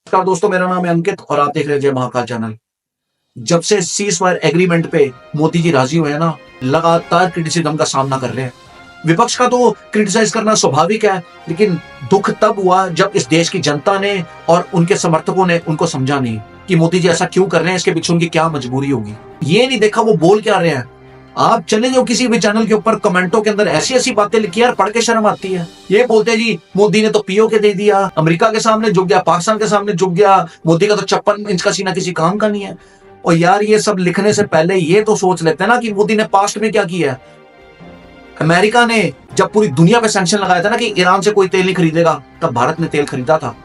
नमस्कार दोस्तों, मेरा नाम है अंकित और आप देख रहे हैं जय महाकाल चैनल। जब से सीज फायर एग्रीमेंट पे मोदी जी राजी हुए हैं ना, लगातार क्रिटिसिज्म का सामना कर रहे हैं। विपक्ष का तो क्रिटिसाइज करना स्वाभाविक है, लेकिन दुख तब हुआ जब इस देश की जनता ने और उनके समर्थकों ने उनको समझा नहीं कि मोदी जी ऐसा क्यों कर रहे हैं, इसके पीछे उनकी क्या मजबूरी होगी। ये नहीं देखा वो बोल क्या रहे हैं। आप चले जाओ किसी भी चैनल के ऊपर, कमेंटों के अंदर ऐसी ऐसी बातें लिखी यार, पढ़ के शर्म आती है। ये बोलते हैं जी मोदी ने तो पीओके दे दिया, अमेरिका के सामने झुक गया, पाकिस्तान के सामने झुक गया, मोदी का तो 56 इंच का सीना किसी काम का नहीं है। और यार ये सब लिखने से पहले ये तो सोच लेते हैं ना कि मोदी ने पास्ट में क्या किया है। अमेरिका ने जब पूरी दुनिया पे सैंक्शन लगाया था ना कि ईरान से कोई तेल नहीं खरीदेगा, तब भारत ने तेल खरीदा था।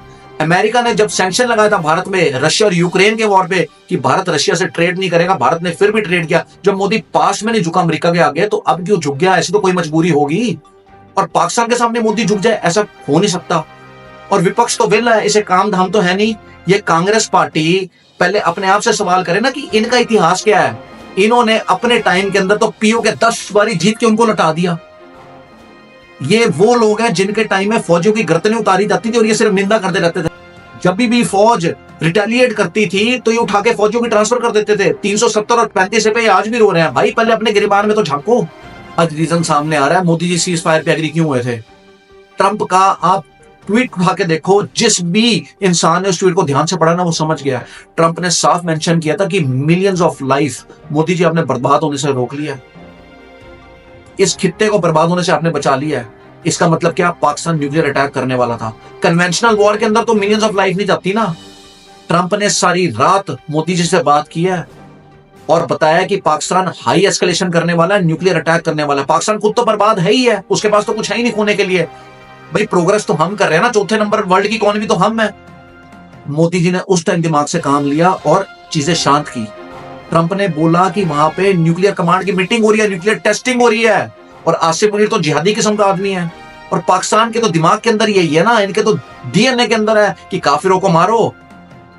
अमेरिका ने जब सैंक्शन लगाया था भारत में रशिया और यूक्रेन के वॉर पे कि भारत रशिया से ट्रेड नहीं करेगा, भारत ने फिर भी ट्रेड किया। जब मोदी पास में नहीं झुका अमेरिका के आगे, तो अब क्यों झुक गया? ऐसी तो कोई मजबूरी होगी। और पाकिस्तान के सामने मोदी झुक जाए, ऐसा हो नहीं सकता। और विपक्ष तो विल है, इसे काम धाम तो है नहीं। ये कांग्रेस पार्टी पहले अपने आप से सवाल करे ना कि इनका इतिहास क्या है। इन्होंने अपने टाइम के अंदर तो पीओ के 10 बारी जीत के उनको लौटा दिया। ये वो लोग हैं जिनके टाइम में फौजियों की गर्दनें उतारी जाती थी और ये सिर्फ निंदा करते रहते थे। जब भी फौज रिटेलिएट करती थी तो ये उठा के फौजियों की ट्रांसफर कर देते थे। 370 और 35 पे आज भी रो रहे हैं। भाई पहले अपने गिरबान में तो झांको। आज रीजन सामने आ रहा है मोदी जी सीज फायर पे एग्री क्यों हुए थे। ट्रंप का आप ट्वीट उठा के देखो, जिस भी इंसान ने उस ट्वीट को ध्यान से पढ़ा ना वो समझ गया। ट्रंप ने साफ मेंशन किया था कि millions of life Modi ji आपने बर्बाद होने से रोक लिया, इस खित्ते को बर्बाद होने से आपने बचा लिया है। इसका मतलब क्या? पाकिस्तान न्यूक्लियर अटैक करने वाला था। कन्वेंशनल वॉर के अंदर तो मिलियंस ऑफ लाइफ नहीं जाती ना। ट्रंप ने सारी रात मोदी जी से बात की है और बताया कि पाकिस्तान हाई एस्केलेशन करने वाला है, न्यूक्लियर अटैक करने वाला है। पाकिस्तान खुद तो बर्बाद है ही है, उसके पास तो कुछ है ही नहीं खोने के लिए। भाई प्रोग्रेस तो हम कर रहे हैं ना, चौथे नंबर वर्ल्ड की इकोनॉमी तो हम है। मोदी जी ने उस टाइम दिमाग से काम लिया और चीजें शांत की। ट्रंप ने बोला कि वहां पे न्यूक्लियर कमांड की मीटिंग हो रही है, न्यूक्लियर टेस्टिंग हो रही है। और आसिफ मुनीर तो जिहादी किस्म का आदमी है। और पाकिस्तान के तो दिमाग के अंदर यही है ना, इनके तो डीएनए के अंदर है कि काफिरों को मारो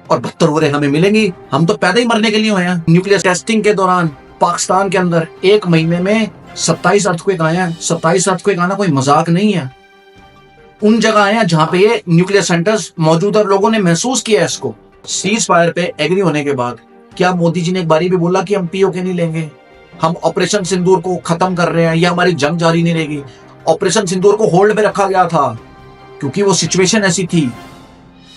और 72 उम्रें हमें मिलेंगी। हम तो पैदा ही मरने के लिए हुए हैं। न्यूक्लियर टेस्टिंग के दौरान पाकिस्तान के अंदर एक महीने में 27 अर्थक्वेक आए हैं। 27 अर्थक्वेक आना कोई मजाक नहीं है। उन जगह आए हैं जहां पे ये न्यूक्लियर सेंटर्स मौजूद और लोगों ने महसूस किया है इसको। सीज फायर पे एग्री होने के बाद क्या मोदी जी ने एक बारी भी बोला कि हम पीओके नहीं लेंगे, हम ऑपरेशन सिंदूर को खत्म कर रहे हैं या हमारी जंग जारी नहीं रहेगी? ऑपरेशन सिंदूर को होल्ड पे रखा गया था क्योंकि वो सिचुएशन ऐसी थी।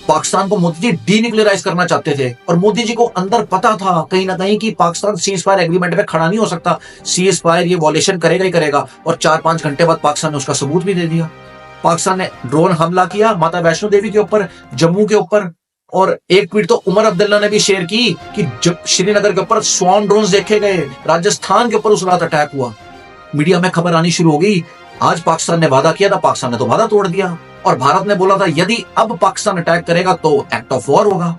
पाकिस्तान को मोदी जी डीन्यूक्लियराइज करना चाहते थे और मोदी जी को अंदर पता था कहीं ना कहीं कि पाकिस्तान सीज फायर एग्रीमेंट पे खड़ा नहीं हो सकता। सीज फायर ये वॉलेशन करेगा ही करेगा। और 4-5 घंटे बाद पाकिस्तान ने उसका सबूत भी दे दिया। पाकिस्तान ने ड्रोन हमला किया माता वैष्णो देवी के ऊपर, जम्मू के ऊपर। और एक ट्वीट तो उमर अब्दुल्ला ने भी शेयर की कि श्रीनगर के ऊपर स्वॉर्म ड्रोन्स देखे गए, राजस्थान के ऊपर उस रात अटैक हुआ। मीडिया में खबर आनी शुरू हो गई। आज पाकिस्तान ने वादा किया था, पाकिस्तान ने तो वादा तोड़ दिया। और भारत ने बोला था यदि अब पाकिस्तान अटैक करेगा तो एक्ट ऑफ वॉर होगा।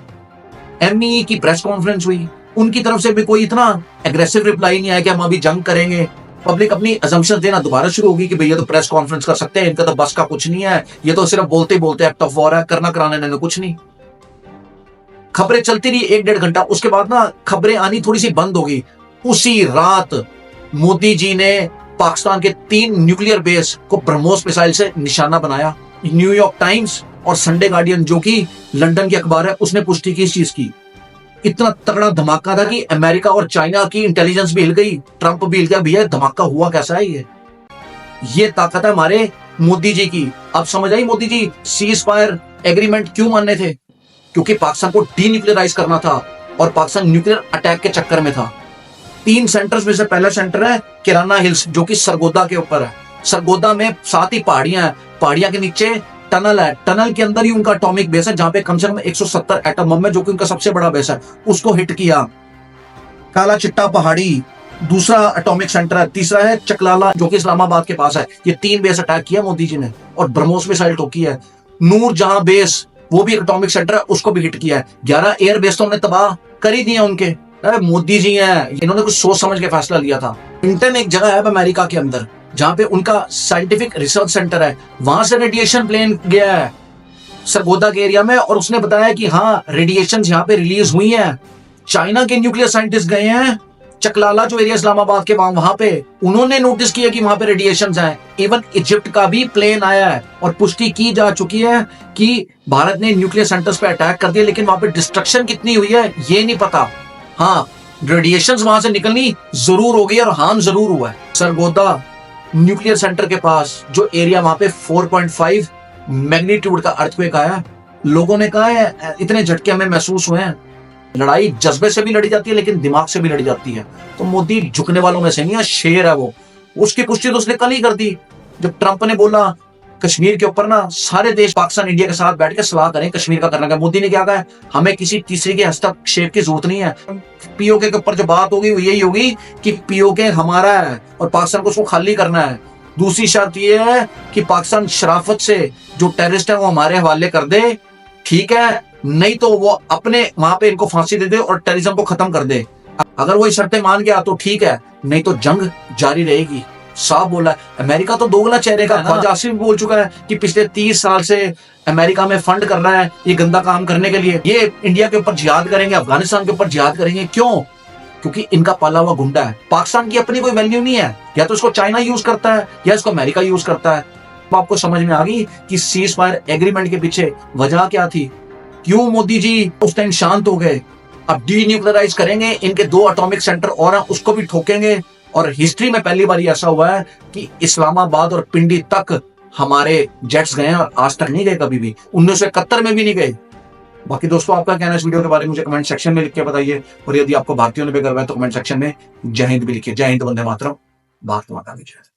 एमईई की प्रेस कॉन्फ्रेंस हुई, उनकी तरफ से भी कोई इतना एग्रेसिव रिप्लाई नहीं आया कि हम अभी जंग करेंगे। पब्लिक अपनी असम्पशन देना दोबारा शुरू होगी कि भैया तो प्रेस कॉन्फ्रेंस कर सकते हैं, इनका तो बस का कुछ नहीं है, ये तो सिर्फ बोलते ही बोलते एक्ट ऑफ वॉर है, करना कराने ने कुछ नहीं। खबरें चलती रही 1-1.5 घंटा, उसके बाद ना खबरें आनी थोड़ी सी बंद हो गई। उसी रात मोदी जी ने पाकिस्तान के 3 न्यूक्लियर बेस को ब्रह्मोस मिसाइल से निशाना बनाया। न्यूयॉर्क टाइम्स और संडे गार्डियन, जो कि लंदन की अखबार है, उसने पुष्टि की इस चीज की। इतना तगड़ा धमाका था कि अमेरिका और चाइना की इंटेलिजेंस भी हिल गई, ट्रंप भी हिल गया। भैया धमाका हुआ कैसा है? ये ताकत है हमारे मोदी जी की। अब समझ आई Modi ji cease fire agreement क्यों मानने थे? क्योंकि पाकिस्तान को डीन्यूक्लियराइज करना था और पाकिस्तान न्यूक्लियर अटैक के चक्कर में था। 3 सेंटर्स में से पहला सेंटर है किराना हिल्स, जो कि सरगोदा के ऊपर है। सरगोदा में 7 ही पहाड़ियां हैं, पहाड़ियां के नीचे टनल है, टनल के अंदर ही उनका एटॉमिक बेस है जहां पे कम से कम 170 एटम बम है, जो कि उनका सबसे बड़ा बेस है। उसको हिट किया। काला चिट्टा पहाड़ी दूसरा एटॉमिक सेंटर है। तीसरा है चकलाला, जो कि इस्लामाबाद के पास है। ये 3 बेस अटैक किया मोदी जी ने और ब्रह्मोस मिसाइल ठोकी है। नूर जहां बेस, वो भी एटॉमिक सेंटर है, उसको भी हिट किया है। 11 एयर बेस तो हमने तबाह कर ही दिए उनके। मोदी जी हैं, इन्होंने कुछ सोच समझ के फैसला लिया था। इंटन एक जगह है अमेरिका के अंदर जहां पे उनका साइंटिफिक रिसर्च सेंटर है, वहां से रेडिएशन प्लेन गया है सरगोदा के एरिया में और उसने बताया कि हाँ रेडिएशन यहाँ पे रिलीज हुई है। चाइना के न्यूक्लियर साइंटिस्ट गए हैं चकलाला जो एरिया इस्लामाबाद के वहां पे उन्होंने नोटिस किया कि वहां पे रेडिएशन हैं। इवन इजिप्ट का भी प्लेन आया है और पुष्टि की जा चुकी है कि भारत ने न्यूक्लियर सेंटर्स पे अटैक कर दिया, लेकिन वहां पे डिस्ट्रक्शन कितनी हुई है ये नहीं पता। हाँ, रेडिएशन वहां से निकलनी जरूर हो गई और हार्म जरूर हुआ है। सरगोदा न्यूक्लियर सेंटर के पास जो एरिया, वहां पे 4.5 मैग्नीट्यूड का अर्थक्वेक आया। लोगों ने कहा है इतने झटके हमें महसूस हुए हैं। लड़ाई जज्बे से भी लड़ी जाती है लेकिन दिमाग से भी लड़ी जाती है। तो मोदी झुकने वालों में से नहीं है, शेर है वो। उसकी पुष्टि तो उसने कल ही कर दी जब ट्रंप ने बोला कश्मीर के ऊपर ना सारे देश पाकिस्तान इंडिया के साथ बैठ के सलाह करें कश्मीर का करने का। मोदी ने क्या कहा, हमें किसी तीसरे के हस्तक्षेप की जरूरत नहीं है। पीओके के ऊपर जो बात होगी वो यही होगी कि पीओके हमारा है और पाकिस्तान को उसको खाली करना है। दूसरी शर्त ये है कि पाकिस्तान शराफत से जो टेररिस्ट है वो हमारे हवाले कर दे, ठीक है, नहीं तो वो अपने वहां पे इनको फांसी दे दे और टेररिज्म को खत्म कर दे। अगर वो शर्तें मान गया तो ठीक है, नहीं तो जंग जारी रहेगी। साफ बोला है। अमेरिका तो दोगला चेहरे का, ख्वाजा आसिफ भी बोल चुका है कि पिछले 30 साल से अमेरिका में फंड कर रहा है ये गंदा काम करने के लिए। ये इंडिया के ऊपर जिहाद करेंगे, अफगानिस्तान के ऊपर जिहाद करेंगे। क्यों? क्योंकि इनका पाला हुआ गुंडा है। पाकिस्तान की अपनी कोई वैल्यू नहीं है, या तो इसको चाइना यूज करता है या इसको अमेरिका यूज करता है। तो आपको समझ में आ गई कि सीज फायर एग्रीमेंट के पीछे वजह क्या थी, क्यों मोदी जी उस टाइम शांत हो गए। अब डीन्यूक्लियराइज करेंगे, इनके 2 एटॉमिक सेंटर और हैं उसको भी ठोकेंगे। और हिस्ट्री में पहली बार ऐसा हुआ है कि इस्लामाबाद और पिंडी तक हमारे जेट्स गए और आज तक नहीं गए, कभी भी 1971 में भी नहीं गए। बाकी दोस्तों आपका कहना है इस वीडियो के बारे में मुझे कमेंट सेक्शन में लिख के बताइए। और यदि आपको भारतीयों ने भी गर्व है तो कमेंट सेक्शन में जय हिंद भी लिखिए। जय हिंद, वंदे मातरम, भारत माता की जय।